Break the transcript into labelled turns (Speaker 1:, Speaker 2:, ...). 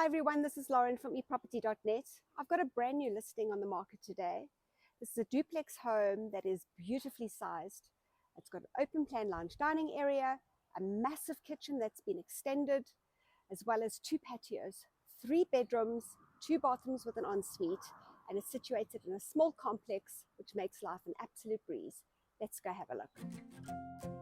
Speaker 1: Hi everyone, this is Lauren from eProperty.net. I've got a brand new listing on the market today. This is a duplex home that is beautifully sized. It's got an open plan lounge dining area, a massive kitchen that's been extended, as well as 2 patios, 3 bedrooms, 2 bathrooms with an ensuite, and it's situated in a small complex which makes life an absolute breeze. Let's go have a look.